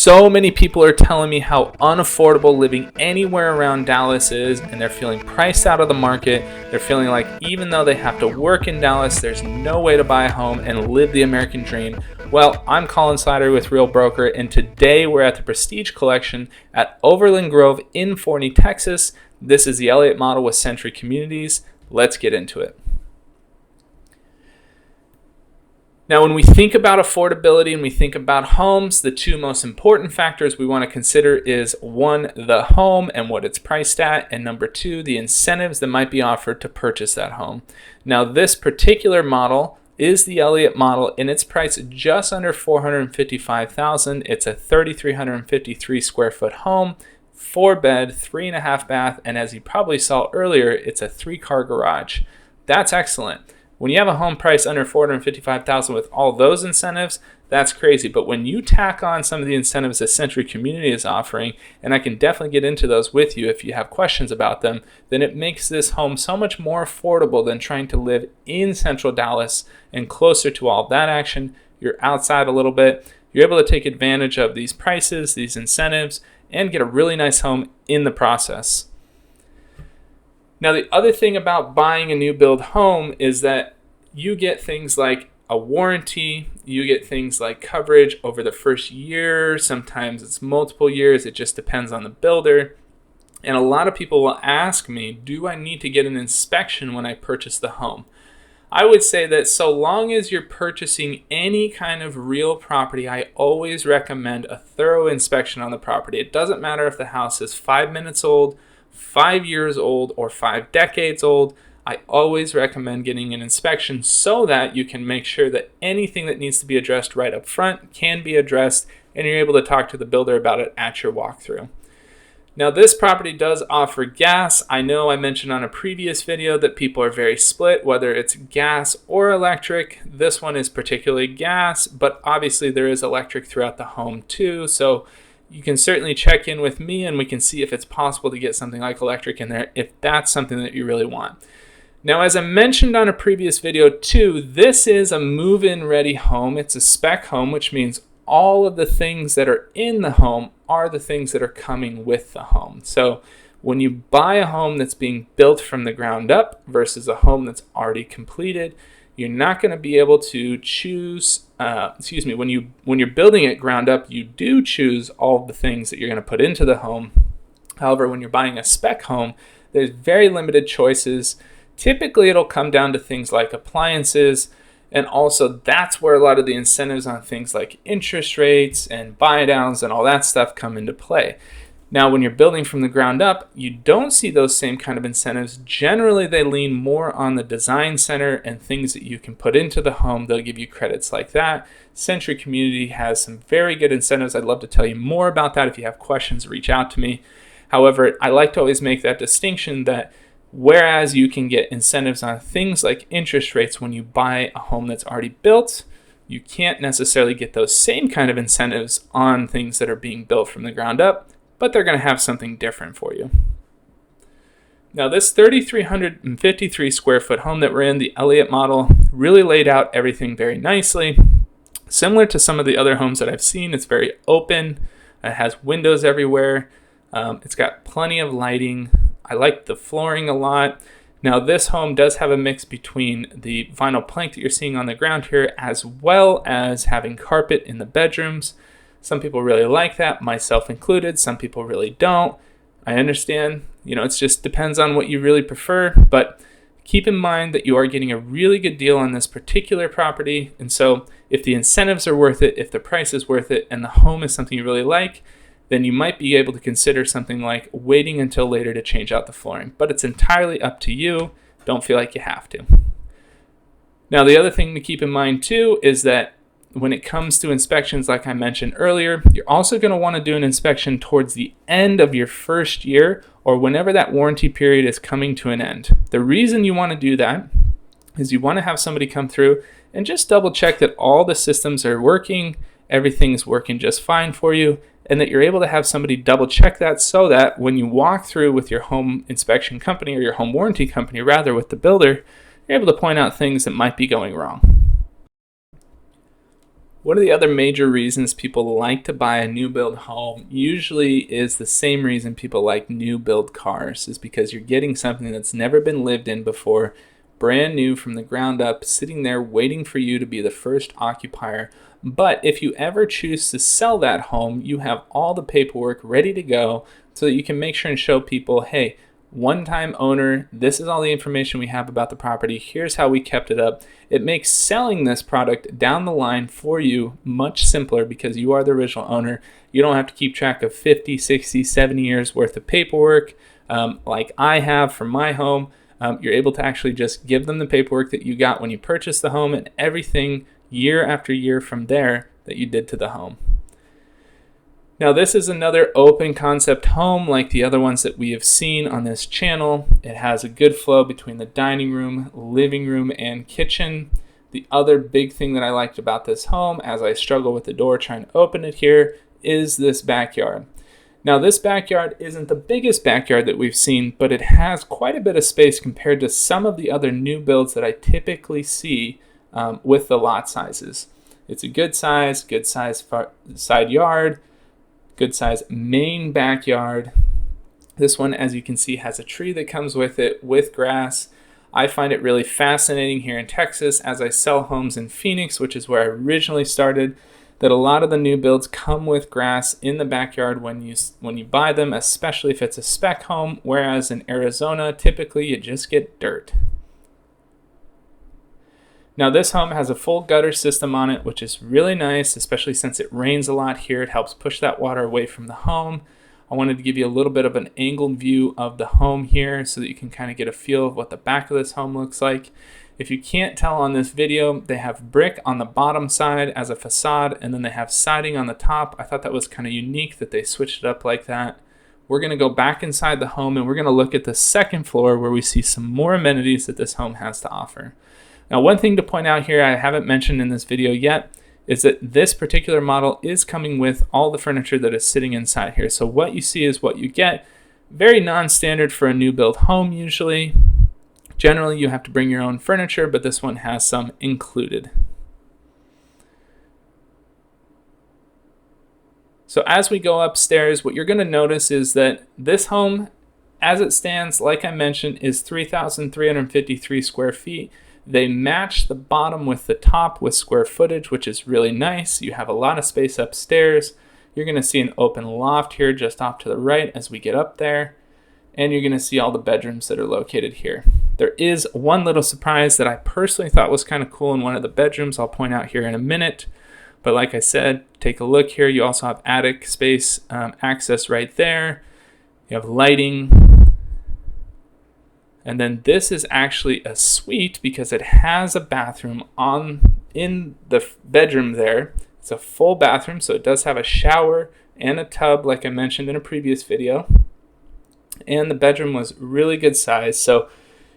So many people are telling me how unaffordable living anywhere around Dallas is, and they're feeling priced out of the market. They're feeling like even though they have to work in Dallas, there's no way to buy a home and live the American dream. Well, I'm Colin Slider with Real Broker, and today we're at the Prestige Collection at Overland Grove in Forney, Texas. This is the Elliott model with Century Communities. Let's get into it. Now, when we think about affordability and we think about homes, the two most important factors we want to consider is one, the home and what it's priced at, and number two, the incentives that might be offered to purchase that home. Now, this particular model is the Elliott model, and it's priced just under $455,000. It's a 3,353 square foot home, 4-bed, 3.5 bath, and as you probably saw earlier, it's a 3-car garage. That's excellent. When you have a home price under $455,000 with all those incentives, that's crazy. But when you tack on some of the incentives that Century Community is offering, and I can definitely get into those with you if you have questions about them, then it makes this home so much more affordable than trying to live in central Dallas and closer to all of that action. You're outside a little bit. You're able to take advantage of these prices, these incentives, and get a really nice home in the process. Now, the other thing about buying a new build home is that you get things like a warranty, you get things like coverage over the first year, sometimes it's multiple years, it just depends on the builder. And a lot of people will ask me, do I need to get an inspection when I purchase the home? I would say that so long as you're purchasing any kind of real property, I always recommend a thorough inspection on the property. It doesn't matter if the house is 5 minutes old, 5 years old, or 5 decades old. I always recommend getting an inspection so that you can make sure that anything that needs to be addressed right up front can be addressed, and you're able to talk to the builder about it at your walkthrough. Now, this property does offer gas. I know I mentioned on a previous video that people are very split, whether it's gas or electric. This one is particularly gas, but obviously there is electric throughout the home too. So you can certainly check in with me and we can see if it's possible to get something like electric in there if that's something that you really want. Now, as I mentioned on a previous video too, this is a move-in ready home. It's a spec home, which means all of the things that are in the home are the things that are coming with the home. So when you buy a home that's being built from the ground up versus a home that's already completed, you're not going to be able to choose, when you're building it ground up, you do choose all of the things that you're going to put into the home. However, when you're buying a spec home, there's very limited choices. Typically, it'll come down to things like appliances, and also that's where a lot of the incentives on things like interest rates and buy downs and all that stuff come into play. Now, when you're building from the ground up, you don't see those same kind of incentives. Generally, they lean more on the design center and things that you can put into the home. They'll give you credits like that. Century Community has some very good incentives. I'd love to tell you more about that. If you have questions, reach out to me. However, I like to always make that distinction that whereas you can get incentives on things like interest rates when you buy a home that's already built, you can't necessarily get those same kind of incentives on things that are being built from the ground up, but they're going to have something different for you. Now, this 3,353 square foot home that we're in, the Elliott model, really laid out everything very nicely. Similar to some of the other homes that I've seen, it's very open. It has windows everywhere. It's got plenty of lighting. I like the flooring a lot. Now, this home does have a mix between the vinyl plank that you're seeing on the ground here, as well as having carpet in the bedrooms. Some people really like that, myself included. Some people really don't. I understand, it just depends on what you really prefer, but keep in mind that you are getting a really good deal on this particular property. And so if the incentives are worth it, if the price is worth it, and the home is something you really like, then you might be able to consider something like waiting until later to change out the flooring. But it's entirely up to you. Don't feel like you have to. Now, the other thing to keep in mind too is that when it comes to inspections, like I mentioned earlier, you're also going to want to do an inspection towards the end of your first year or whenever that warranty period is coming to an end. The reason you want to do that is you want to have somebody come through and just double check that all the systems are working, everything's working just fine for you, and that you're able to have somebody double check that so that when you walk through with your home inspection company or your home warranty company, rather with the builder, you're able to point out things that might be going wrong. One of the other major reasons people like to buy a new build home usually is the same reason people like new build cars, is because you're getting something that's never been lived in before, brand new from the ground up, sitting there waiting for you to be the first occupier. But if you ever choose to sell that home, you have all the paperwork ready to go so that you can make sure and show people, hey, one-time owner, this is all the information we have about the property, here's how we kept it up. It makes selling this product down the line for you much simpler because you are the original owner. You don't have to keep track of 50, 60, 70 years worth of paperwork like I have for my home. You're able to actually just give them the paperwork that you got when you purchased the home and everything year after year from there that you did to the home. Now, this is another open concept home like the other ones that we have seen on this channel. It has a good flow between the dining room, living room, and kitchen. The other big thing that I liked about this home, as I struggle with the door trying to open it here, is this backyard. Now, this backyard isn't the biggest backyard that we've seen, but it has quite a bit of space compared to some of the other new builds that I typically see with the lot sizes. It's a good size side yard, good size main backyard. This one, as you can see, has a tree that comes with it with grass. I find it really fascinating here in Texas as I sell homes in Phoenix, which is where I originally started, that a lot of the new builds come with grass in the backyard when you buy them, especially if it's a spec home, whereas in Arizona, typically you just get dirt. Now, this home has a full gutter system on it, which is really nice, especially since it rains a lot here. It helps push that water away from the home. I wanted to give you a little bit of an angled view of the home here so that you can kind of get a feel of what the back of this home looks like. If you can't tell on this video, they have brick on the bottom side as a facade, and then they have siding on the top. I thought that was kind of unique that they switched it up like that. We're going to go back inside the home, and we're going to look at the second floor where we see some more amenities that this home has to offer. Now, one thing to point out here I haven't mentioned in this video yet is that this particular model is coming with all the furniture that is sitting inside here. So what you see is what you get. Very non-standard for a new build home usually. Generally, you have to bring your own furniture, but this one has some included. So as we go upstairs, what you're going to notice is that this home, as it stands, like I mentioned, is 3,353 square feet. They match the bottom with the top with square footage, which is really nice. You have a lot of space upstairs. You're going to see an open loft here just off to the right as we get up there. And you're going to see all the bedrooms that are located here. There is one little surprise that I personally thought was kind of cool in one of the bedrooms. I'll point out here in a minute. But like I said, take a look here. You also have attic space access right there. You have lighting. And then this is actually a suite because it has a bathroom in the bedroom there. It's a full bathroom, so it does have a shower and a tub like I mentioned in a previous video. And the bedroom was really good size, so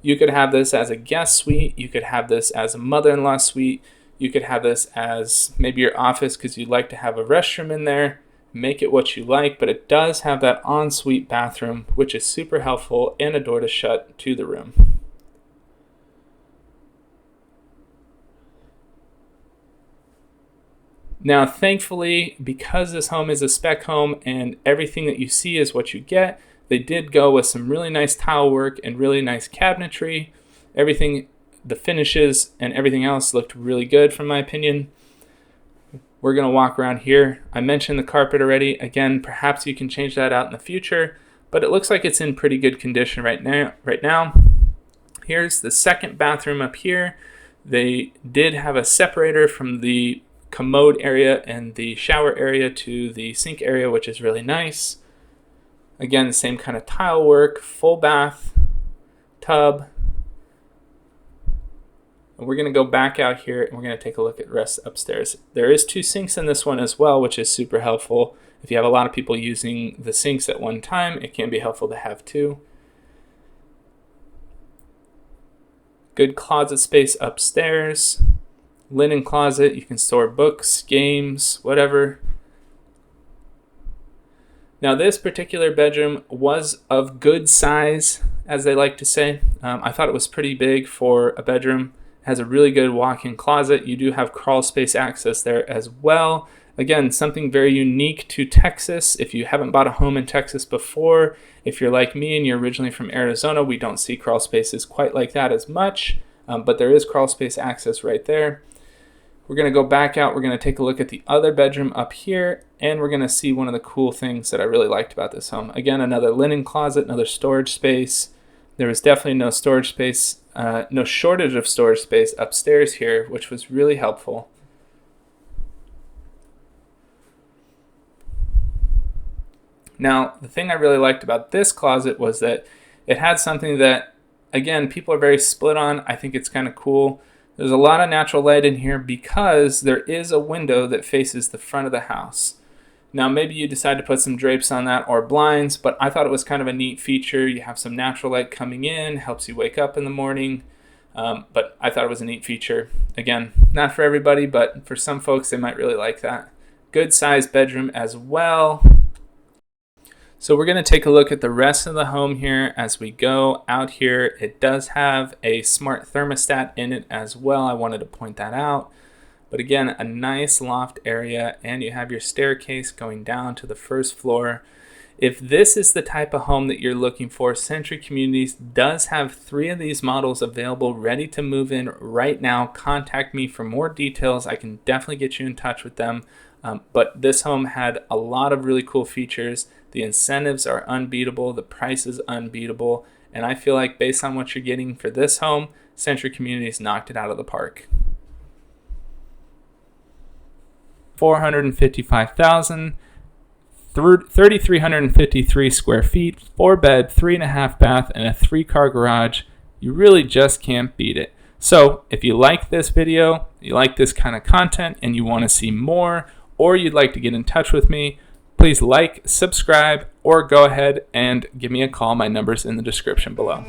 you could have this as a guest suite, you could have this as a mother-in-law suite, you could have this as maybe your office because you'd like to have a restroom in there. Make it what you like, but it does have that ensuite bathroom, which is super helpful, and a door to shut to the room. Now, thankfully, because this home is a spec home and everything that you see is what you get, they did go with some really nice tile work and really nice cabinetry. Everything, the finishes and everything else looked really good from my opinion. We're going to walk around here. I mentioned the carpet already. Again, perhaps you can change that out in the future, but it looks like it's in pretty good condition right now. Here's the second bathroom up here. They did have a separator from the commode area and the shower area to the sink area, which is really nice. Again, the same kind of tile work, full bath, tub. And we're going to go back out here and we're going to take a look at the rest upstairs. There is 2 sinks in this one as well, which is super helpful. If you have a lot of people using the sinks at one time, it can be helpful to have 2. Good closet space upstairs. Linen closet, you can store books, games, whatever. Now, this particular bedroom was of good size, as they like to say. I thought it was pretty big for a bedroom. Has a really good walk-in closet. You do have crawl space access there as well. Again, something very unique to Texas. If you haven't bought a home in Texas before, if you're like me and you're originally from Arizona, we don't see crawl spaces quite like that as much, but there is crawl space access right there. We're going to go back out. We're going to take a look at the other bedroom up here, and we're going to see one of the cool things that I really liked about this home. Again, another linen closet, another storage space. There was definitely no storage space, no shortage of storage space upstairs here, which was really helpful. Now, the thing I really liked about this closet was that it had something that, again, people are very split on. I think it's kind of cool. There's a lot of natural light in here because there is a window that faces the front of the house. Now, maybe you decide to put some drapes on that or blinds, but I thought it was kind of a neat feature. You have some natural light coming in, helps you wake up in the morning, but I thought it was a neat feature. Again, not for everybody, but for some folks, they might really like that. Good sized bedroom as well. So we're going to take a look at the rest of the home here as we go out here. It does have a smart thermostat in it as well. I wanted to point that out. But again, a nice loft area, and you have your staircase going down to the first floor. If this is the type of home that you're looking for, Century Communities does have 3 of these models available, ready to move in right now. Contact me for more details. I can definitely get you in touch with them. But this home had a lot of really cool features. The incentives are unbeatable. The price is unbeatable. And I feel like based on what you're getting for this home, Century Communities knocked it out of the park. $455,000, 3,353 square feet, 4-bed, 3.5 bath, and a 3-car garage. You really just can't beat it. So if you like this video, you like this kind of content, and you want to see more, or you'd like to get in touch with me, please like, subscribe, or go ahead and give me a call. My number's in the description below.